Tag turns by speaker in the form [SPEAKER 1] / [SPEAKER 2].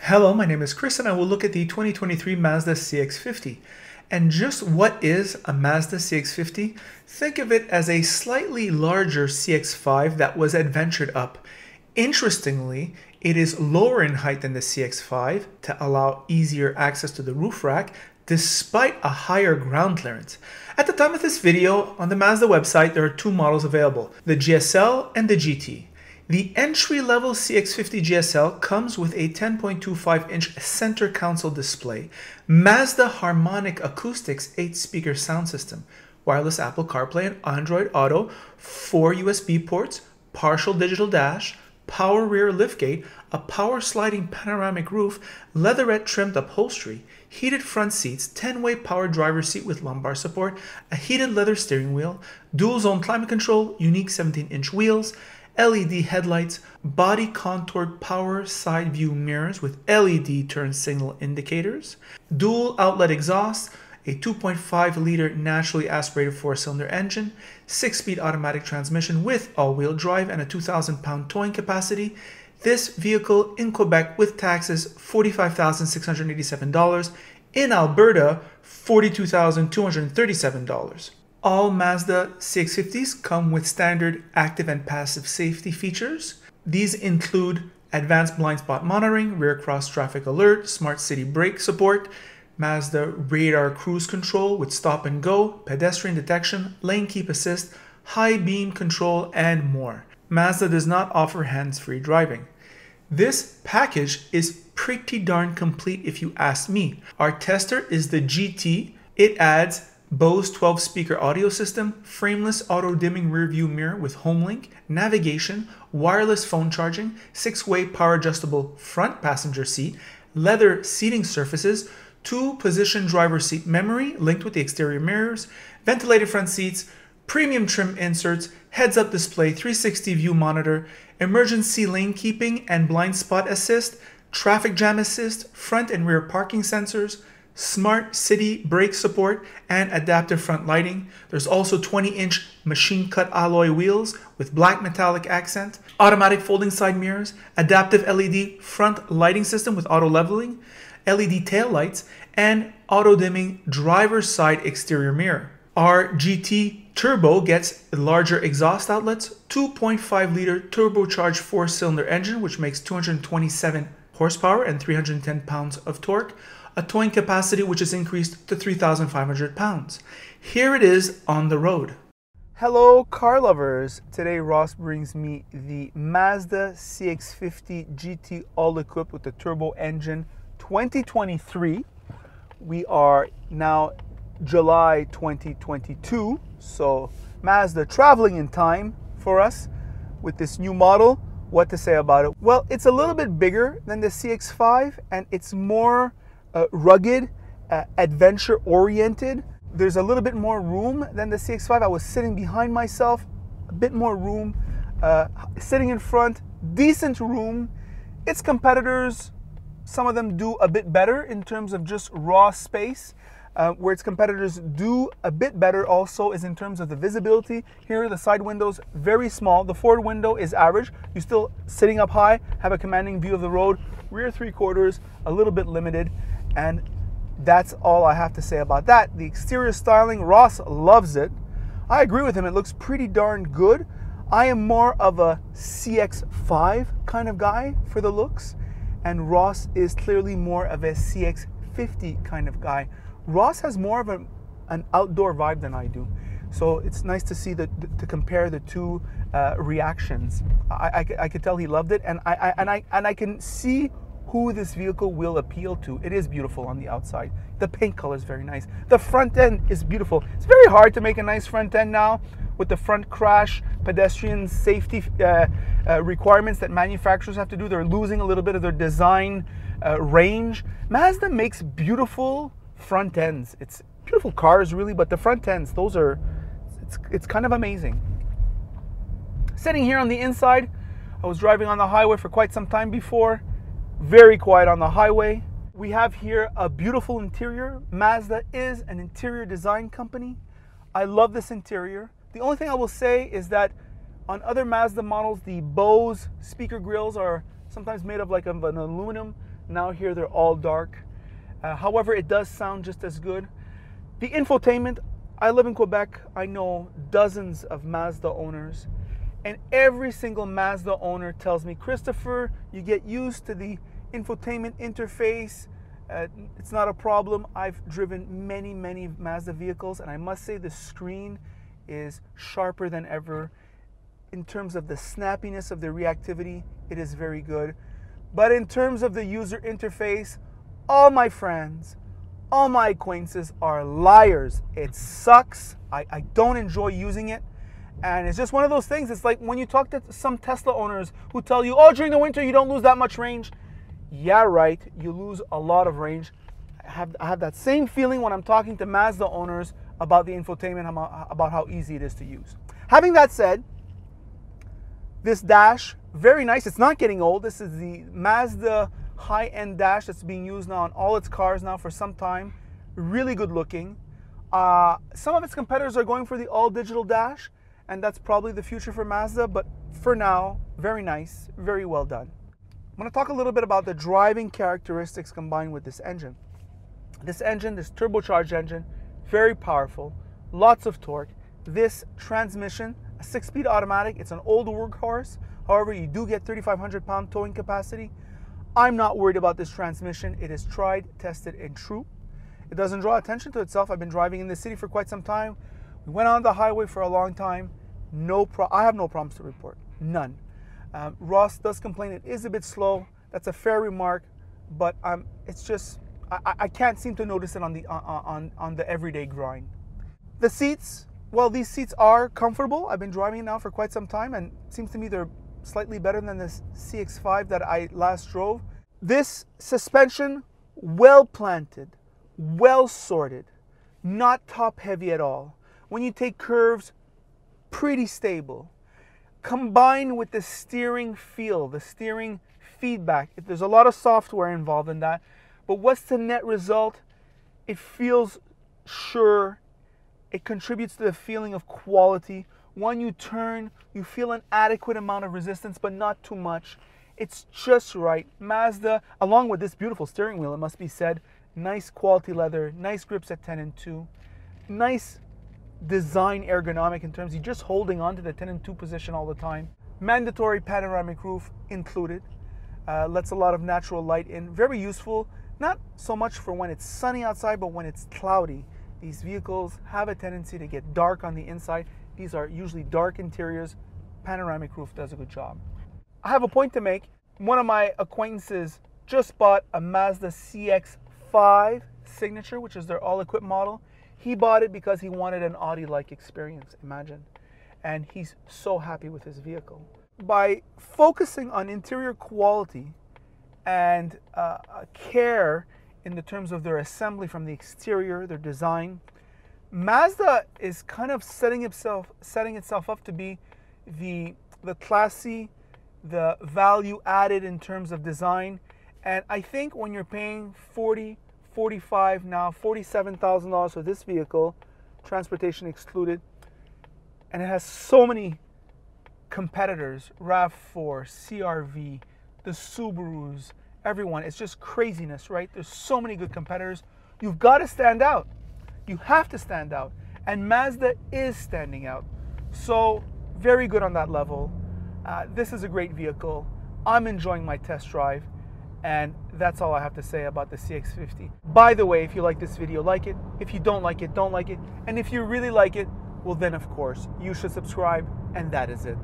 [SPEAKER 1] Hello, my name is Chris and I will look at the 2023 Mazda CX-50. And just what is a Mazda CX-50? Think of it as a slightly larger CX-5 that was adventured up. Interestingly, it is lower in height than the CX-5 to allow easier access to the roof rack, despite a higher ground clearance. At the time of this video, on the Mazda website, there are two models available, the GSL and the GT. The entry-level CX-50 GSL comes with a 10.25-inch center console display, Mazda Harmonic Acoustics 8-speaker sound system, wireless Apple CarPlay and Android Auto, 4 USB ports, partial digital dash, power rear liftgate, a power sliding panoramic roof, leatherette trimmed upholstery, heated front seats, 10-way power driver's seat with lumbar support, a heated leather steering wheel, dual zone climate control, unique 17-inch wheels, LED headlights, body contoured power side view mirrors with LED turn signal indicators, dual outlet exhaust, a 2.5-liter naturally aspirated 4-cylinder engine, 6-speed automatic transmission with all-wheel drive and a 2,000-pound towing capacity. This vehicle in Quebec with taxes $45,687, in Alberta $42,237. All Mazda CX-50s come with standard active and passive safety features. These include advanced blind spot monitoring, rear cross traffic alert, smart city brake support, Mazda radar cruise control with stop and go, pedestrian detection, lane keep assist, high beam control, and more. Mazda does not offer hands-free driving. This package is pretty darn complete if you ask me. Our tester is the GT. It adds Bose 12-speaker audio system, frameless auto-dimming rear-view mirror with HomeLink, navigation, wireless phone charging, 6-way power-adjustable front passenger seat, leather seating surfaces, 2-position driver seat memory linked with the exterior mirrors, ventilated front seats, premium trim inserts, heads-up display, 360 view monitor, emergency lane keeping and blind spot assist, traffic jam assist, front and rear parking sensors, smart city brake support, and adaptive front lighting. There's also 20-inch machine-cut alloy wheels with black metallic accent, automatic folding side mirrors, adaptive LED front lighting system with auto leveling, LED tail lights, and auto-dimming driver's side exterior mirror. Our GT Turbo gets larger exhaust outlets, 2.5-liter turbocharged 4-cylinder engine, which makes 227 horsepower and 310 pounds of torque, a towing capacity which is increased to 3,500 pounds. Here it is on the road. Hello car lovers! Today Ross brings me the Mazda CX-50 GT all equipped with the turbo engine 2023. We are now July 2022, so Mazda traveling in time for us with this new model. What to say about it? Well, it's a little bit bigger than the CX-5 and it's more rugged, adventure oriented. There's a little bit more room than the CX-5. I was sitting behind myself, a bit more room, sitting in front, decent room. Its competitors, some of them do a bit better in terms of just raw space. Where its competitors do a bit better also is in terms of the visibility. Here the side windows very small. The forward window is average. You're still sitting up high, have a commanding view of the road. Rear 3/4 a little bit limited. And that's all I have to say about that. The exterior styling, Ross loves it. I agree with him, it looks pretty darn good. I am more of a CX-5 kind of guy for the looks, and Ross is clearly more of a CX-50 kind of guy. Ross has more of an outdoor vibe than I do. So it's nice to see to compare the two reactions. I could tell he loved it, and I can see who this vehicle will appeal to. It is beautiful on the outside. The paint color is very nice. The front end is beautiful. It's very hard to make a nice front end now with the front crash, pedestrian safety requirements that manufacturers have to do. They're losing a little bit of their design range. Mazda makes beautiful front ends. It's beautiful cars really, but the front ends, it's kind of amazing. Sitting here on the inside, I was driving on the highway for quite some time before. Very quiet on the highway. We have here a beautiful interior. Mazda is an interior design company. I love this interior. The only thing I will say is that on other Mazda models, the Bose speaker grills are sometimes made of like an aluminum. Now here they're all dark. However, it does sound just as good. The infotainment, I live in Quebec. I know dozens of Mazda owners, and every single Mazda owner tells me, Christopher, you get used to the infotainment interface. It's not a problem. I've driven many Mazda vehicles, and I must say the screen is sharper than ever. In terms of the snappiness of the reactivity, it is very good. But in terms of the user interface, all my friends, all my acquaintances are liars. It sucks. I don't enjoy using it. And it's just one of those things. It's like when you talk to some Tesla owners who tell you, oh, during the winter you don't lose that much range. Yeah, right. You lose a lot of range. I have that same feeling when I'm talking to Mazda owners about the infotainment, about how easy it is to use. Having that said, this dash, very nice. It's not getting old. This is the Mazda high-end dash that's being used now on all its cars now for some time. Really good looking. Some of its competitors are going for the all-digital dash, and that's probably the future for Mazda, but for now, very nice, very well done. I'm going to talk a little bit about the driving characteristics combined with this engine. This engine, this turbocharged engine, very powerful, lots of torque. This transmission, a 6-speed automatic, it's an old workhorse. However, you do get 3,500 pound towing capacity. I'm not worried about this transmission. It is tried, tested, and true. It doesn't draw attention to itself. I've been driving in the city for quite some time. We went on the highway for a long time. I have no problems to report, none. Ross does complain it is a bit slow. That's a fair remark, but it's just I can't seem to notice it on the everyday grind. The seats, well, these seats are comfortable. I've been driving it now for quite some time, and it seems to me they're slightly better than the CX-5 that I last drove. This suspension, well planted, well sorted, not top heavy at all. When you take curves, pretty stable. Combined with the steering feel, the steering feedback, there's a lot of software involved in that, but what's the net result? It feels sure. It contributes to the feeling of quality. When you turn, you feel an adequate amount of resistance, but not too much. It's just right. Mazda, along with this beautiful steering wheel, it must be said, nice quality leather, nice grips at 10 and 2, nice design ergonomic in terms of just holding on to the 10 and 2 position all the time. Mandatory panoramic roof included. Lets a lot of natural light in. Very useful, not so much for when it's sunny outside, but when it's cloudy. These vehicles have a tendency to get dark on the inside. These are usually dark interiors. Panoramic roof does a good job. I have a point to make. One of my acquaintances just bought a Mazda CX-50 Signature, which is their all-equipped model. He bought it because he wanted an Audi-like experience, imagine. And he's so happy with his vehicle. By focusing on interior quality and care in the terms of their assembly from the exterior, their design, Mazda is kind of setting itself up to be the classy, the value added in terms of design. And I think when you're paying $45,000 now, $47,000 for this vehicle, transportation excluded, and it has so many competitors, RAV4, CR-V, the Subarus, everyone. It's just craziness, right? There's so many good competitors. You've got to stand out. You have to stand out. And Mazda is standing out. So very good on that level. This is a great vehicle. I'm enjoying my test drive. And that's all I have to say about the CX-50. By the way, if you like this video, like it. If you don't like it, don't like it. And if you really like it, well then of course, you should subscribe. And that is it.